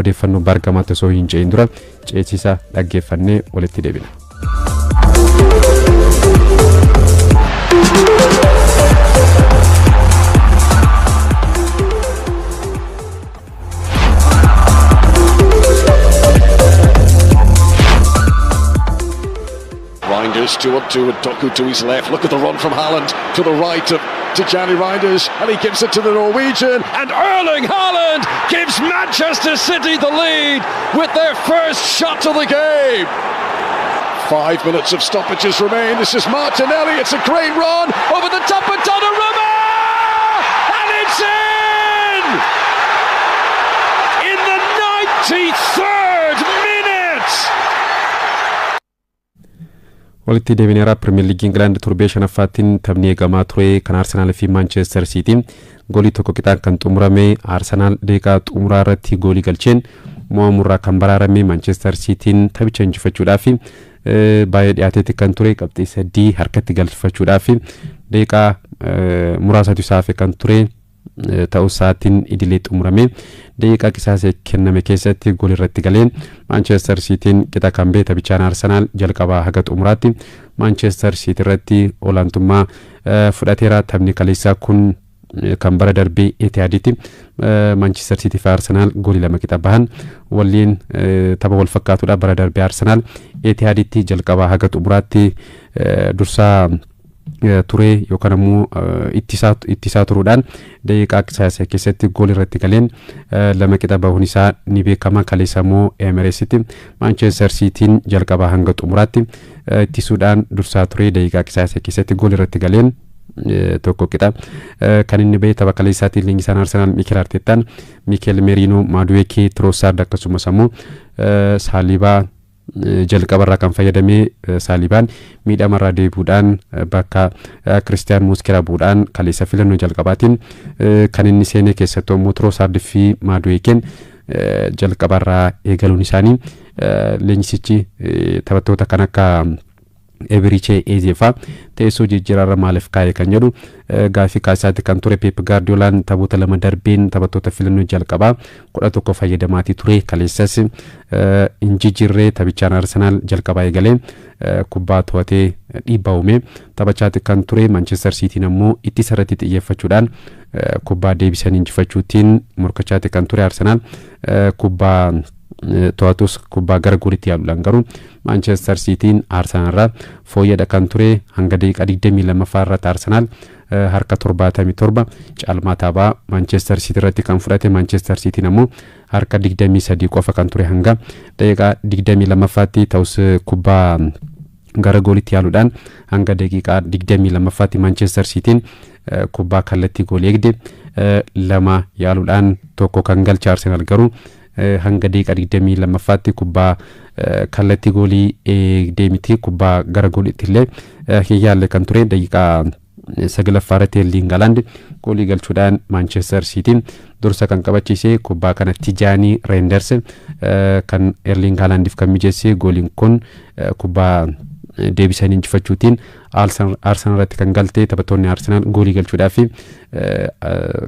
odeeffannoo Bargamaatti osoo hin ce'in dura ceesisa dhaggeeffannee walitti deebina. Reinders to Doku to his left. Look at the run from Haaland to the right of Tijjani Reinders, and he gives it to the Norwegian, and Erling Haaland gives Manchester City the lead with their first shot of the game. 5 minutes of stoppages remain. This is Martinelli. It's a great run over the top of Donnarumma, and it's in the 93rd minute. walitti deebineera Premier League England turbee shanaffaattiin taphni eegamaa ture kan Arsenal fi Manchester City goolii tokko qixaan kan xumurame Arsenal deeqaa xumuraa irratti goolii galcheen mo'amurraa kan baraarame Manchester Cityn taphicha injifachuudhaaf baay'ee dhiyaateetti kan ture qabxii 3 harkatti galfachuudhaaf deeqaa muraasatu isaafe kan ture ta'uu saatiin idilee xumurame deeqa qisaasee kenname keessatti gool irratti galeen Manchester Cityn qixa kan bee taphichaan Arsenal jalqabaa haga xumuraatti Manchester City irratti olaantummaa fudhateera taphni kaleessaa kun kan bara darbee Etihaditti Manchester City fi Arsenal goolii lama qixa bahan waliin tapha wal fakkaatudha bara darbee Arsenal Etihaditti jalqabaa haga xumuraatti dursaa ture yookaan ammoo ittisaa turuudhaan daqiiqaa qisaasee keessatti gool irratti galeen lama qixa bahuun isaa ni beekama kaleessa immoo Emireesitti Manchester Cityn jalqabaa hanga xumuraatti ittisuudhaan dursaa ture daqiiqaa qisaasee keessatti gool irratti galeen tokko qixa kan inni ba'e tapha kaleessaatti leenjisaan Arsenal Mikel Arteetaan Mikel Merino Madueke Trossard akkasumas ammoo Saliba jalqabarraa kan fayyadamee Salibaan miidhamarraa deebi'uudhaan bakka Christian Muslera bu'uudhaan kaleessa filannoo jalqabaatiin kan inni seenee keessattuu immoo Trossard fi Maduekeen jalqabarraa eegaluun isaanii leenjisichi taphattoota kan akka Eberiche Ezefa teessoo jijjiirarra maaliif kaa'e kan jedhu gaafii kaasaatti kan ture Pep Guardiolaan taphoota lama darbeen taphattoota filannoo jalqabaa 11 fayyadamaatii ture kaleessas injijjiirree taphichaan Arsenal jalqabaa eegalee kubbaa to'atee dhiibbaa uume taphachaatti kan ture Manchester Cityn ammoo ittisa irratti xiyyeeffachuudhaan kubbaa deebisanii injifachuutiin morkachaatti kan ture Arsenal kubbaa to'atus kubbaa gara goolitti yaaluudhaan garuu Manchester Cityn Arsenal irraa fooyyadha kan ture hanga daqiiqaa 22 irratti Arsenal harka 77 caalmaa taphaa Manchester City irratti kan fudhate Manchester Cityn ammoo harka 23 qofa kan ture hanga daqiiqaa 22tti ta'us kubbaa gara goolitti yaaluudhaan hanga daqiiqaa 22tti Manchester Cityn kubbaa kallattii goolii eegde lama yaaluudhaan tokko kan galche Arsenal garuu hanga daqiiqaa 22tti kubbaa kallattii goolii eegdee kubbaa gara goolitti illee yaalle kan ture daqiiqaa 9ffaarratti Erling Haaland goolii galchuudhaan Manchester Cityn dursa kan qabachiise kubbaa kana Tijjani Reinders kan Erling Haalandiif kan mijeesse gooliin kun kubbaa deebisanii injifachuutiin Arsenal irratti kan galte taphattoonni Arsenal goolii galchuudhaaf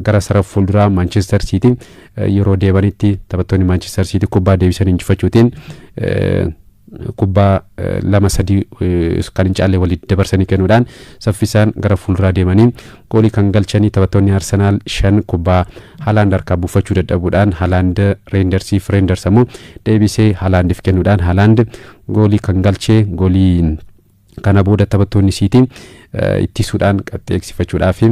gara sarara fuulduraa Manchester City yeroo deebanitti taphattoonni Manchester City kubbaa deebisanii injifachuutiin kubbaa 2-3 kan hin caalle walitti dabarsanii kennuudhaan saffisaan gara fuulduraa deemanii goolii kan galchanii taphattoonni Arsenal 5 kubbaa Haaland harkaa buufachuu dadhabuudhaan Haaland Reinders ammoo deebisee Haalandiif kennuudhaan Haaland goolii kan galchee goolii kana booda taphattoonni City ittisuudhaan qaxxeeksifachuudhaaf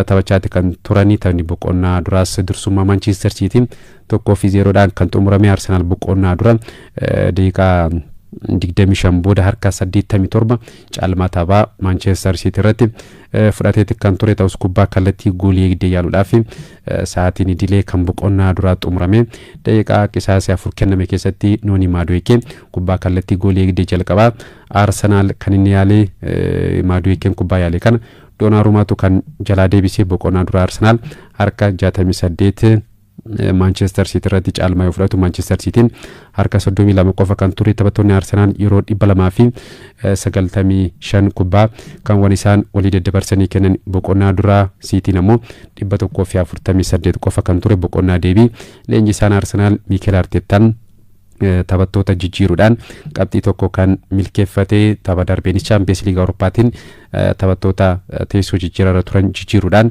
taphachaatti kan turanii taphni boqonnaa duraas dursummaa Manchester City 1-0dhaan kan xumurame Arsenal boqonnaa dura daqiiqaa 25 booda harka 87 caalmaa taphaa Manchester City irratti fudhateetti kan ture ta'us kubbaa kallattii goolii eegdee yaaluudhaaf sa'aatiin idilee kan boqonnaa duraa xumurame daqiiqaa qisaasee 4 kenname keessatti Noni Madueke kubbaa kallattii goolii eegdee jalqabaa Arsenal kan inni yaalee Maduekeen kubbaa yaalee kana Donnarummaatu kan jalaa deebisee boqonnaa duraa Arsenal harka 68 Manchester City irratti caalmaa yoo fudhatu Manchester Cityin harka 32 qofa kan ture taphattoonni Arsenal yeroo 295 kubbaa kan waan isaan walii daddabarsanii kennan boqonnaa duraa Cityin ammoo 148 qofa kan ture boqonnaa deebii leenjisaan Arsenal Mikel Arteetaan taphattoota jijjiiruudhaan qabxii tokko kan milkeeffatee tapha darbeenis Champions League Awurooppaatiin taphattoota teessoo jijjiirarra turan jijjiiruudhaan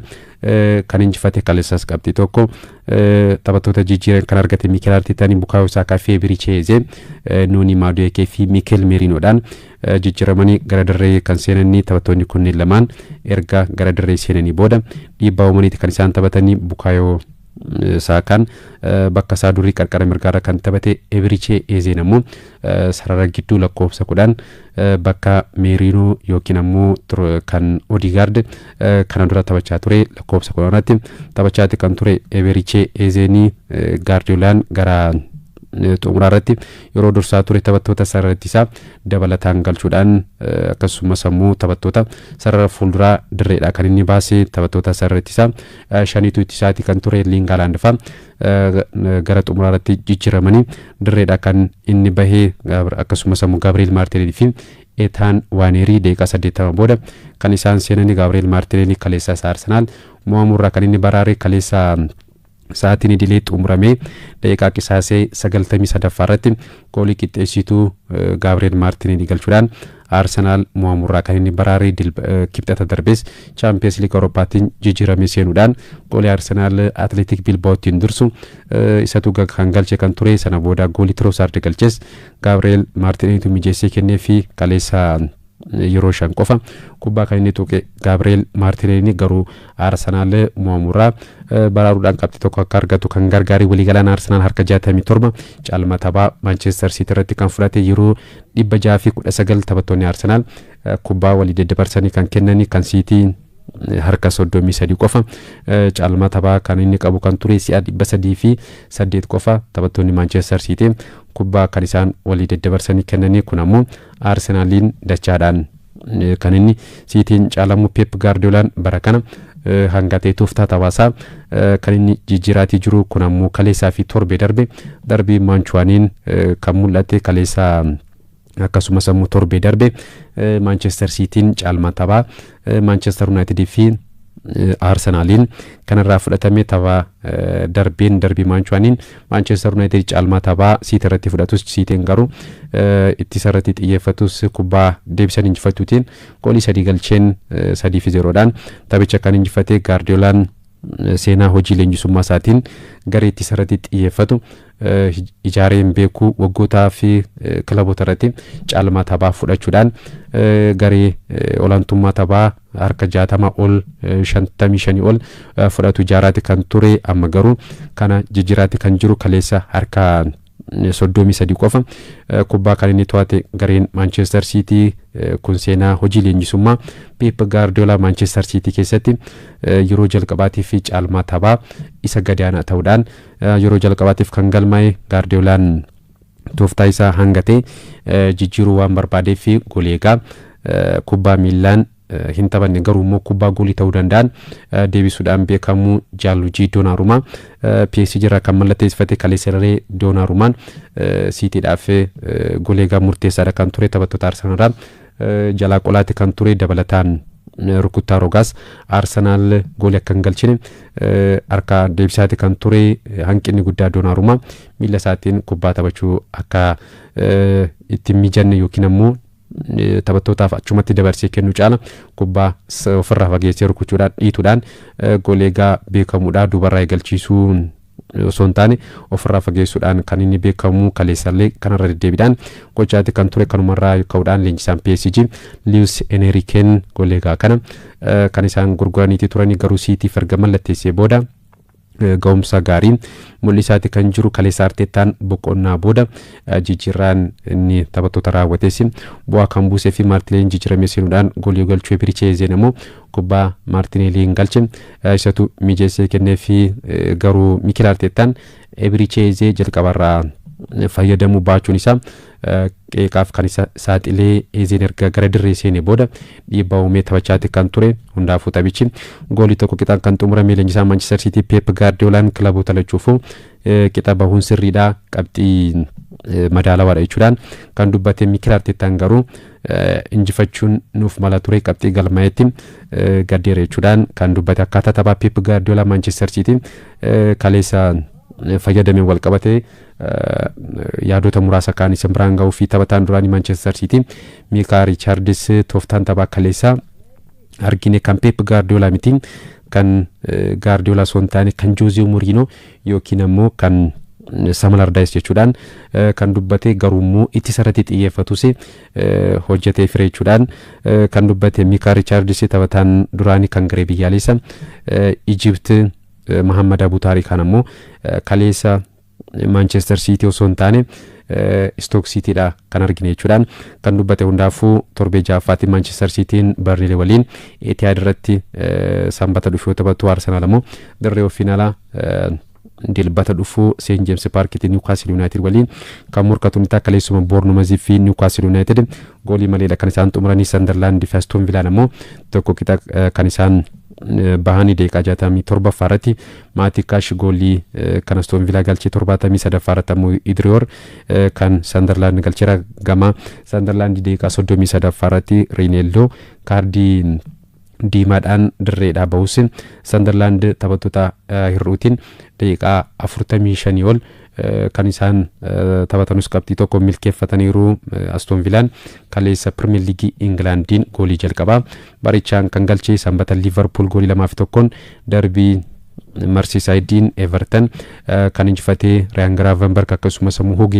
kan injifate kaleessas qabxii tokko taphattoota jijjiiran kan argate Mikel Arteetaan Bukayo Saka fi Eberechi Eze Noni Madueke fi Mikel Merinoodhaan jijjiiramanii gara dirree kan seenanii taphattoonni kunneen lamaan erga gara dirree seenanii booda dhiibbaa uumaniiti kan isaan taphatanii Bukayo Sakaan bakka isaa durii qarqara mirgaarra kan taphate Eberechi Eze ammoo sarara gidduu lakkoofsa 10 bakka Merino yookiin ammoo kan Odegaard kana dura taphachaa ture lakkoofsa 10tti taphachaati kan ture Eberechi Eze Guardiolaan gara xumuraarratti yeroo dursaa ture taphattoota sararrattisaa dabalataan galchuudhaan akkasumas ammoo taphattoota sarara fuulduraa dirreedha kan inni baase taphattoota sararrattisaa shaniitu ittisaati kan ture Lingard fa gara xumuraarratti jijjiiramanii dirreedha kan inni bahee akkasumas ammoo Gabriel Martinelli fi Ethan Nwaneri deeqa 80 booda kan isaan seenanii Gabriel Martinelli kaleessa Arsenal mo'amurraa kan inni baraare kaleessa sa'aatiin idilee xumuramee daqiiqaa qisaasee 93 irratti goolii qixxeessituu Gabriel Martinelli galchuudhaan Arsenal mo'amurraa kan inni baraare kibxata darbees Champions League Awurooppaatiin jijjiiramee seenuudhaan goolii Arsenal Athletic Bilbaotiin dursu isatu kan galche kan ture sana booda goolii Trossard galches Gabriel Martinelli mijeessee kennee fi kaleessa yeroo 5 qofa kubbaa kan inni tuqe Gabriel Martinelli garuu Arsenal mo'amurraa baraaruudhaan qabxii tokko akka argatu kan gargaarii waliigalaan Arsenal harka 67 caalmaa taphaa Manchester City irratti kan fudhate yeroo 619 taphattoonni Arsenal kubbaa walii daddabarsanii kan kennanii kan City harka 33 qofa caalmaa taphaa kan inni qabu kan ture si'a 308 qofa taphattoonni Manchester City kubbaa kan isaan walii daddabarsanii kennanii kun ammoo Arsenaliin dachaadhaan kan inni Cityin caalamu Pep Guardiolaan bara kana hangatee tooftaa taphasaa kan inni jijjiiraatii jiru kun ammoo kaleessaa fi torbee darbe Manchuaniin kan mul'ate kaleessaa akkasumas ammoo torbee darbe Manchester Cityin caalmaa taphaa Manchester United fi Arsenaliin kanarraa fudhatame tapha darbeen darbii Manchuaniin Manchester United caalmaa taphaa City irratti fudhatus Cityin garuu ittisa irratti xiyyeeffatus kubbaa deebisan injifatuutiin goolii 3 galcheen 3-0dhaan taphicha kan injifate Guardiolaan seenaa hojii leenjisummaa isaatiin garee ittisa irratti xiyyeeffatu ijaareen beeku waggootaa fi kilaboota irratti caalmaa taphaa fudhachuudhaan garee olaantummaa taphaa harka 60 ol 55 ol fudhatu ijaaraati kan ture amma garuu kana jijjiiraati kan jiru kaleessa harka 33 qofa kubbaa kan inni to'ate gareen Manchester City kun seenaa hojii leenjisummaa Pep Guardiola Manchester City keessatti yeroo jalqabaatiif caalmaa taphaa isa gadaanaa ta'uudhaan yeroo jalqabaatiif kan galmaa'e Guardiolaan tooftaa isaa hangatee jijjiiruu waan barbaadeef goleegaa kubbaa miilaan hin taphanne garuu immoo kubbaa goolii ta'uu danda'an deebisuudhaan beekamu Gianluigi Donnarumma PSG irraa kan mallatteessifate kaleessaree Donnarummaan Cityidhaaf goleegaa murteessaadha kan ture taphattoota Arsenal jalaa qolaatti kan ture dabalataan rukuttaa rogaas Arsenal goolii akka hin galchine harka deebisaati kan ture hanqinni guddaa Donnarumma miila isaatiin kubbaa taphachuu akka itti mijanne yookiin ammoo taphattootaaf achumatti dabarsee kennu caala kubbaa ofirraa fageessee rukuchuudhaan dhiituudhaan goleegaa beekamuudha dubarraa eegalchiisuun osoo hin taane ofirraa fageessuudhaan kan inni beekamu kaleessallee kanarra deddeebiidhaan gochaati kan ture kanumarraa ka'uudhaan leenjisaan PSG Luis Enrique goleegaa kana kan isaan gurguraniiti turanii garuu City erga mallatteessee booda ga'umsa gaariin mul'isaati kan jiru kaleessa Arteetaan boqonnaa booda jijjiirraan inni taphattoota raawwatees bu'aa kan buusee fi Martinelliin jijjiiramee seenuudhaan goolii galchuu Eberechi Eze ammoo kubbaa Martinelliin galche isatu mijeessee kennee fi garuu Mikel Arteetaan Eberechi Eze jalqabarraa fayyadamuu baachuun isaa qeeqaaf kan isa saaxilee Eezeen erga gara dirree seenee booda dhiibbaa uumee taphachaatti kan ture. Hundaafuu taphichi goolii tokko qixaan kan xumurame leenjisaa Manchester City Pep Guardiolaan kilaboota lachuufuu qixa bahuun sirriidha qabxii madaalawaadha jechuudhaan kan dubbate Mikel Arteetaan garuu injifachuun nuuf mala ture qabxii galmaa'etti gaddeera jechuudhaan kan dubbate akkaataa taphaa Pep Guardiola Manchester City kaleessa fayyadamee wal qabate yaadota muraasa kaan isin biraan ga'uu fi taphataan duraanii Manchester City Mika Richards tooftaan taphaa kaleessa argine kan Pep Guardiola miti kan Guardiola son taane kan Jose Mourinho yookiin ammoo kan Samuel Allardyce jechuudhaan kan dubbate garuu itti sarati xiyyeeffatus hojjetee fire jechuudhaan kan dubbate Mika Richards taphataan duraanii kan garee biyyaalessa Egypt Mohamed Abu Tariq kan ammoo kaleessa Manchester City osoo hin taane Stoke City dha kan argine jechuudhaan kan dubbate. Hundaafuu torbee ja'affaatti Manchester Cityin Burnley waliin Etihad irratti sanbata dhufuu taphatu. Arsenal ammoo dirree finaalaa dilbata dhufuu St James Parkitti Newcastle United waliin kan morkatu ni kaleessuma Bournemouth fi Newcastle United goolii malee kan isaan xumuranii. Sunderland fi Aston Villa ammoo tokko qixa kan isaan bahani deeqa 67 farati Mati Cash goolii kan Aston Villa galchee 73 farata ammoo Idrior kan Sunderland galcheera. Gama Sunderland deeqa 33 farati Ronaldo kaardii diimaadhaan dirreedhaa bahuusin Sunderland taphattoota hir'uutiin deeqa 45 ol kan isaan taphatanus qabxii tokko milkeeffataniiru. Aston Villaan kaleessa Premier League Englandin goolii jalqabaa barichaan kan galchee sanbata Liverpool goolii 2-1 darbii Merseyside Everton kan injifatee Ryan Gravenberch akkasumas Hugo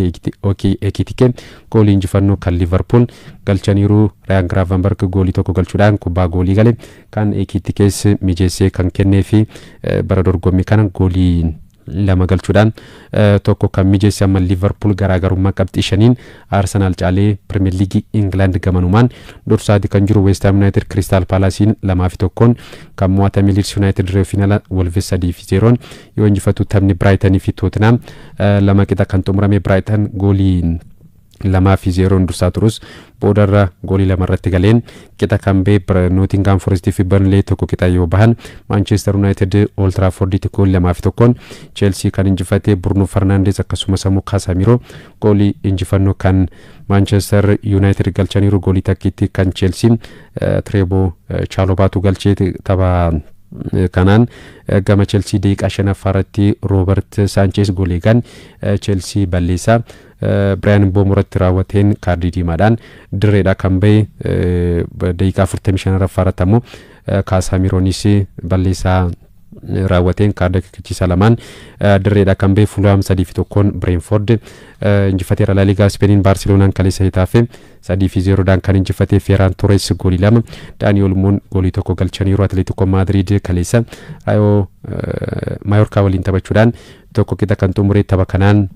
Ekitike goolii injifannoo kan Liverpool galchaniiru. Ryan Gravenberch goolii tokko galchuudhaan kubbaa goolii gale kan Ekitikees mijeessee kan kenneefi bara dorgommii kana goolii lama galchuudhaan tokko kan mijeesse. Amma Liverpool garaagarummaa qabxii 5 Arsenal caalee Premier League England gamanumaan dursaati kan jiru. West Ham United Crystal Palacein 2-1 kan mo'atame. Leeds United dirree finaala Wolves 3-0 yoo injifatu taphni Brighton fi Tottenham lama qixa kan xumurame. Brighton goolii 2-0 dursaa turus boodarra goolii lama irratti galeen qixa kan bee Nottingham Forest fi Burnley tokko qixa yoo bahan. Manchester United Old Trafford goolii 2-1 Chelsea kan injifate Bruno Fernandes akkasumas ammoo Casemiro goolii injifannoo kan Manchester United galchaniiru. Goolii takkiitti kan Chelsea Trebo Chalobatu galchee tapha kanaan gama Chelsea deeqa 5 Robert Sanchez goolii gan Chelsea balleessa. Brian Bomuratti raawwateen kaardii diimaadhaan dirreedhaa kan ba'e deeqa 45 ammoo Casemironis balleessaa raawwateen kaarda kichiisa lamaan dirreedhaa kan ba'e. Fulham 3-1 Brentford injifateera. La Liga Spain Barcelonaan kaleessa hitaafe 3-0 kan injifate. Ferran Torres goolii 2 Dani Olmo goolii tokko galchaniiru. Atletico Madrid kaleessa Mallorca waliin taphachuudhaan tokko qixa kan xumure. Tapha kanaan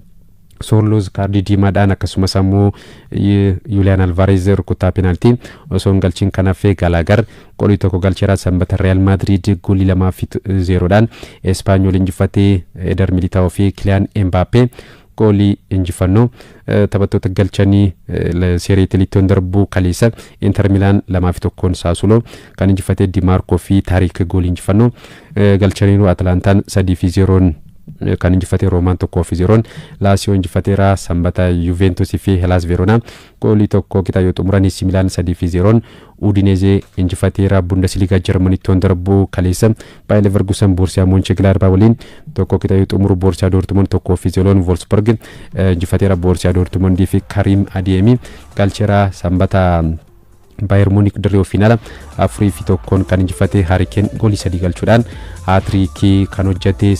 Solos kaardii diimaadhaan akkasumas ammoo Julian Alvarez rukuttaa penaltii osoo galchiin kanaafee Gallagher goolii tokko galcheera. Sanbata Real Madrid goolii 2-0 Espanyol injifatee Eder Militao fi Kylian Mbappe goolii injifannoo taphattoota galchanii Serie A darbuu kaleessa. Inter Milan 2-1 Sassuolo kan injifatee Di Marco fi Tariq goolii injifannoo galchaniiru. Atlantaan 3-0 kan injifate. Roman 1-0 Lazio injifateera. Sanbata Juventus fi Hellas Verona goolii tokko qixa yoo xumuran. AC Milan 3-0 Udinese injifateera. Bundesliga Germany darbuu kaleessa Bayer Leverkusen Borussia Mönchengladbach waliin tokko qixa yoo xumuru. Borussia Dortmund 1-0 Wolfsburg injifateera. Borussia Dortmund fi Karim Adeyemi galcheera. Sanbata Bayern Munich dirree finaala 4-1 kan injifate. Harry Kane goolii 3 galchuudhaan hat-trick kan hojjete.